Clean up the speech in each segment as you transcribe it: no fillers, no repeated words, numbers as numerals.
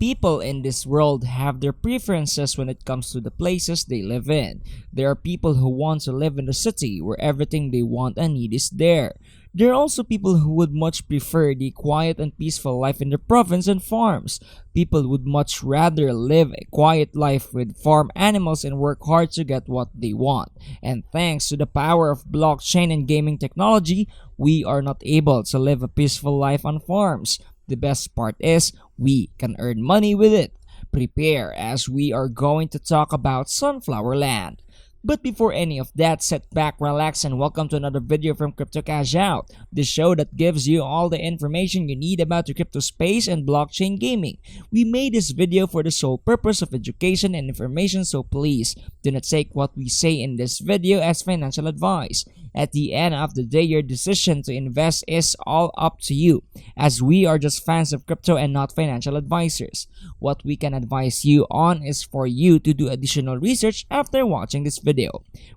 People in this world have their preferences when it comes to the places they live in. There are people who want to live in the city where everything they want and need is there. There are also people who would much prefer the quiet and peaceful life in the province and farms. People would much rather live a quiet life with farm animals and work hard to get what they want. And thanks to the power of blockchain and gaming technology, we are not able to live a peaceful life on farms. The best part is we can earn money with it. Prepare as we are going to talk about Sunflower Land. But before any of that, sit back, relax, and welcome to another video from Crypto Cash Out, the show that gives you all the information you need about the crypto space and blockchain gaming. We made this video for the sole purpose of education and information, so please do not take what we say in this video as financial advice. At the end of the day, your decision to invest is all up to you, as we are just fans of crypto and not financial advisors. What we can advise you on is for you to do additional research after watching this video.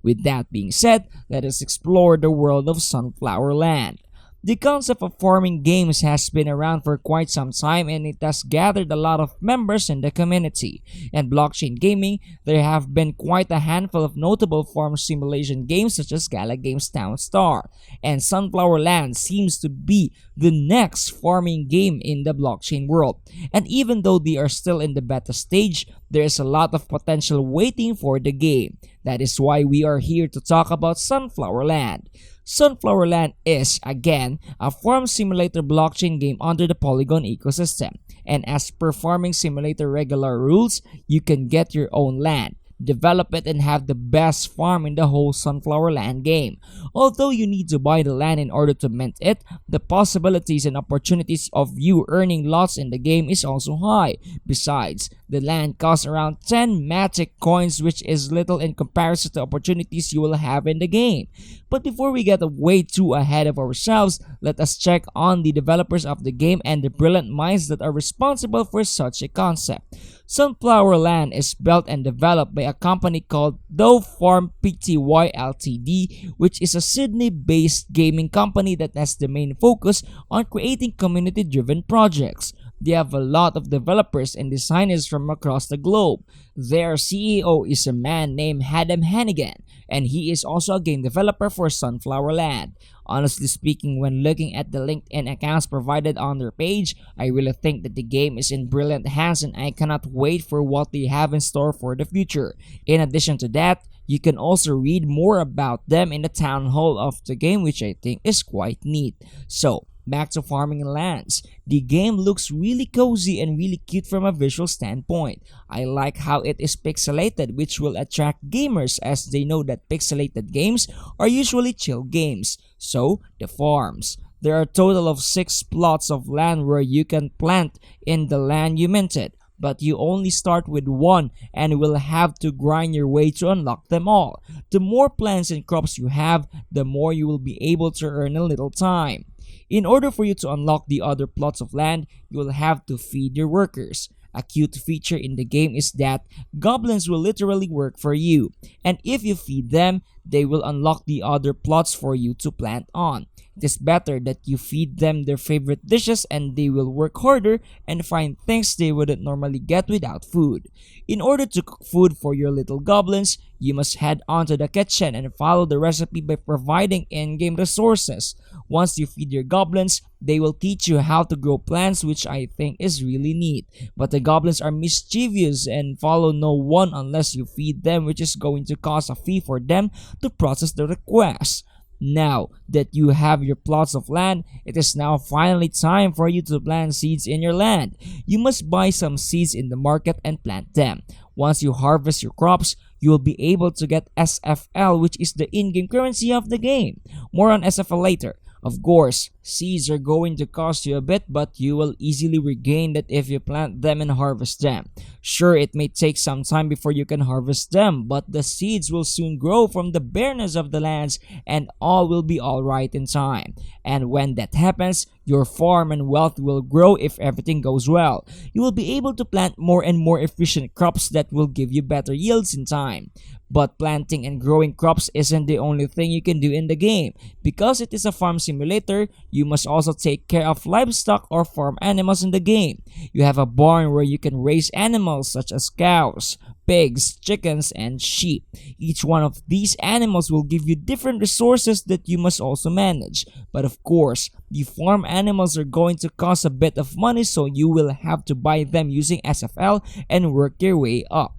With that being said, let us explore the world of Sunflower Land. The concept of farming games has been around for quite some time, and it has gathered a lot of members in the community. In blockchain gaming, there have been quite a handful of notable farm simulation games such as Gala Games Town Star, and Sunflower Land seems to be the next farming game in the blockchain world. And even though they are still in the beta stage, there is a lot of potential waiting for the game. That is why we are here to talk about Sunflower Land. Sunflower Land is, again, a farm simulator blockchain game under the Polygon ecosystem. And as per farming simulator regular rules, you can get your own land, develop it, and have the best farm in the whole Sunflower Land game. Although you need to buy the land in order to mint it, the possibilities and opportunities of you earning lots in the game is also high. Besides, the land costs around 10 Matic coins, which is little in comparison to opportunities you will have in the game. But before we get way too ahead of ourselves, let us check on the developers of the game and the brilliant minds that are responsible for such a concept. Sunflower Land is built and developed by a company called Doe Farm Pty Ltd, which is a Sydney-based gaming company that has the main focus on creating community-driven projects. They have a lot of developers and designers from across the globe. Their CEO is a man named Adam Hannigan, and he is also a game developer for Sunflower Land. Honestly speaking, when looking at the LinkedIn accounts provided on their page, I really think that the game is in brilliant hands, and I cannot wait for what they have in store for the future. In addition to that, you can also read more about them in the town hall of the game, which I think is quite neat. So, back to farming lands. The game looks really cozy and really cute from a visual standpoint. I like how it is pixelated, which will attract gamers as they know that pixelated games are usually chill games. So, the farms. There are a total of 6 plots of land where you can plant in the land you minted, but you only start with 1 and will have to grind your way to unlock them all. The more plants and crops you have, the more you will be able to earn a little time. In order for you to unlock the other plots of land, you will have to feed your workers. A cute feature in the game is that goblins will literally work for you, and if you feed them, they will unlock the other plots for you to plant on. It is better that you feed them their favorite dishes and they will work harder and find things they wouldn't normally get without food. In order to cook food for your little goblins, you must head onto the kitchen and follow the recipe by providing in-game resources. Once you feed your goblins, they will teach you how to grow plants, which I think is really neat. But the goblins are mischievous and follow no one unless you feed them, which is going to cost a fee for them to process the request. Now that you have your plots of land, it is now finally time for you to plant seeds in your land. You must buy some seeds in the market and plant them. Once you harvest your crops, you will be able to get SFL, which is the in-game currency of the game. More on SFL later. Of course, seeds are going to cost you a bit, but you will easily regain that if you plant them and harvest them. Sure, it may take some time before you can harvest them, but the seeds will soon grow from the bareness of the lands and all will be alright in time. And when that happens, your farm and wealth will grow if everything goes well. You will be able to plant more and more efficient crops that will give you better yields in time. But planting and growing crops isn't the only thing you can do in the game. Because it is a farm simulator, You must also take care of livestock or farm animals in the game. You have a barn where you can raise animals such as cows, pigs, chickens, and sheep. Each one of these animals will give you different resources that you must also manage. But of course, the farm animals are going to cost a bit of money, so you will have to buy them using SFL and work your way up.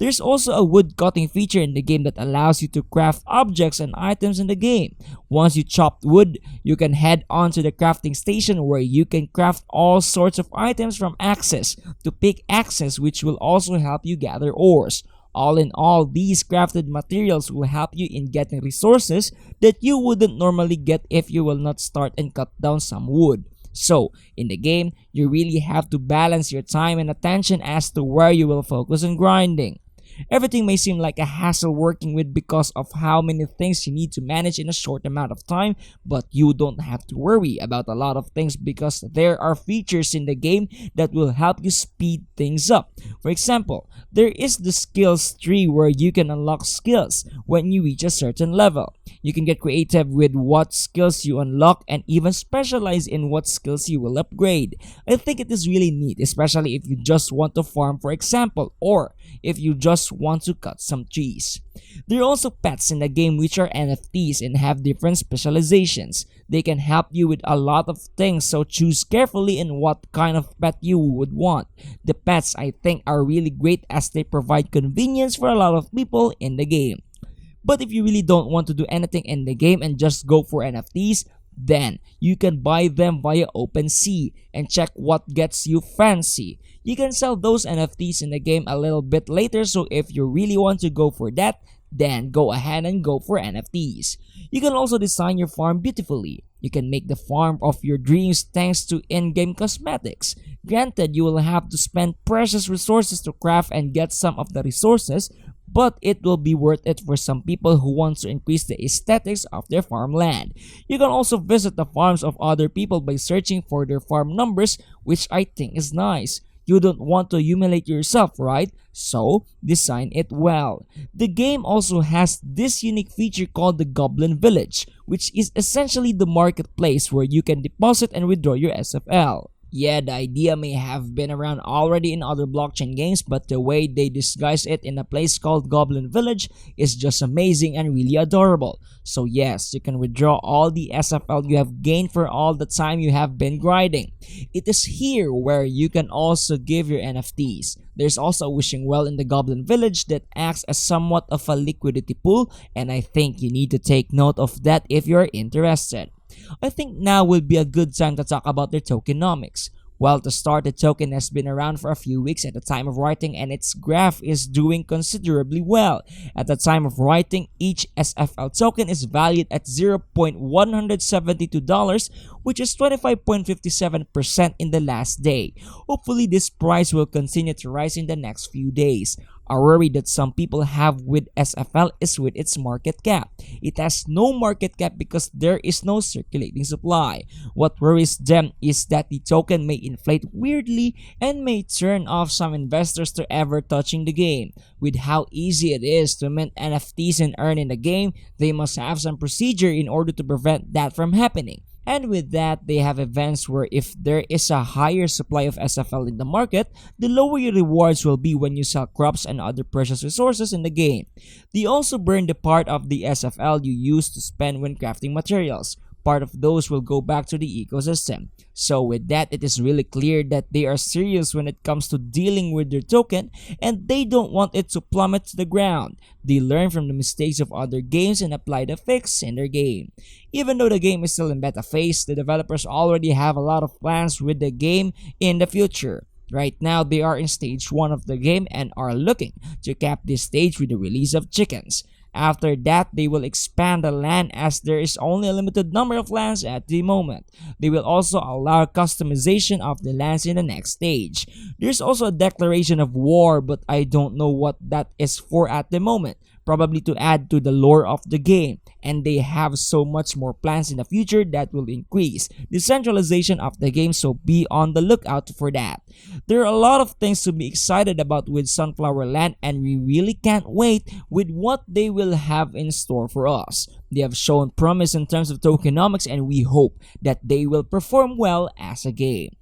There's also a wood cutting feature in the game that allows you to craft objects and items in the game. Once you chop wood, you can head on to the crafting station where you can craft all sorts of items from axes to pickaxes, which will also help you gather ores. All in all, these crafted materials will help you in getting resources that you wouldn't normally get if you will not start and cut down some wood. So, in the game, you really have to balance your time and attention as to where you will focus on grinding. Everything may seem like a hassle working with because of how many things you need to manage in a short amount of time, but you don't have to worry about a lot of things because there are features in the game that will help you speed things up. For example, there is the skills tree where you can unlock skills when you reach a certain level. You can get creative with what skills you unlock and even specialize in what skills you will upgrade. I think it is really neat, especially if you just want to farm, for example, or if you just want to cut some trees. There are also pets in the game which are NFTs and have different specializations. They can help you with a lot of things, so choose carefully in what kind of pet you would want. The pets, I think, are really great as they provide convenience for a lot of people in the game. But if you really don't want to do anything in the game and just go for NFTs, then you can buy them via OpenSea and check what gets you fancy. You can sell those NFTs in the game a little bit later, so if you really want to go for that, then go ahead and go for NFTs. You can also design your farm beautifully. You can make the farm of your dreams thanks to in-game cosmetics. Granted, you will have to spend precious resources to craft and get some of the resources, but it will be worth it for some people who want to increase the aesthetics of their farmland. You can also visit the farms of other people by searching for their farm numbers, which I think is nice. You don't want to humiliate yourself, right? So, design it well. The game also has this unique feature called the Goblin Village, which is essentially the marketplace where you can deposit and withdraw your SFL. Yeah, the idea may have been around already in other blockchain games, but the way they disguise it in a place called Goblin Village is just amazing and really adorable. So yes, you can withdraw all the SFL you have gained for all the time you have been grinding. It is here where you can also give your NFTs. There's also a wishing well in the Goblin Village that acts as somewhat of a liquidity pool, and I think you need to take note of that if you're interested. I think now would be a good time to talk about their tokenomics. Well, to start, the token has been around for a few weeks at the time of writing and its graph is doing considerably well. At the time of writing, each SFL token is valued at $0.172, which is 25.57% in the last day. Hopefully, this price will continue to rise in the next few days. A worry that some people have with SFL is with its market cap. It has no market cap because there is no circulating supply. What worries them is that the token may inflate weirdly and may turn off some investors to ever touching the game. With how easy it is to mint NFTs and earn in the game, they must have some procedure in order to prevent that from happening. And with that, they have events where if there is a higher supply of SFL in the market, the lower your rewards will be when you sell crops and other precious resources in the game. They also burn the part of the SFL you used to spend when crafting materials. Part of those will go back to the ecosystem. So with that, it is really clear that they are serious when it comes to dealing with their token and they don't want it to plummet to the ground. They learn from the mistakes of other games and apply the fix in their game. Even though the game is still in beta phase, the developers already have a lot of plans with the game in the future. Right now, they are in stage 1 of the game and are looking to cap this stage with the release of chickens. After that, they will expand the land as there is only a limited number of lands at the moment. They will also allow customization of the lands in the next stage. There's also a declaration of war, but I don't know what that is for at the moment. probably to add to the lore of the game, and they have so much more plans in the future that will increase the centralization of the game, so be on the lookout for that. There are a lot of things to be excited about with Sunflower Land, and we really can't wait with what they will have in store for us. They have shown promise in terms of tokenomics, and we hope that they will perform well as a game.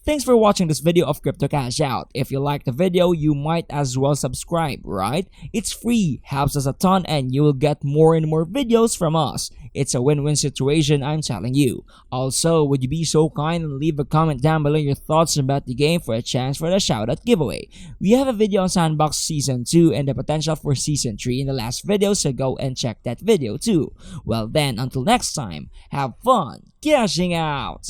Thanks for watching this video of Crypto Cash Out. If you liked the video, you might as well subscribe, right? It's free, helps us a ton, and you will get more and more videos from us. It's a win-win situation, I'm telling you. Also, would you be so kind and leave a comment down below your thoughts about the game for a chance for the shoutout giveaway. We have a video on Sandbox Season 2 and the potential for Season 3 in the last video, so go and check that video too. Well then, until next time, have fun cashing out!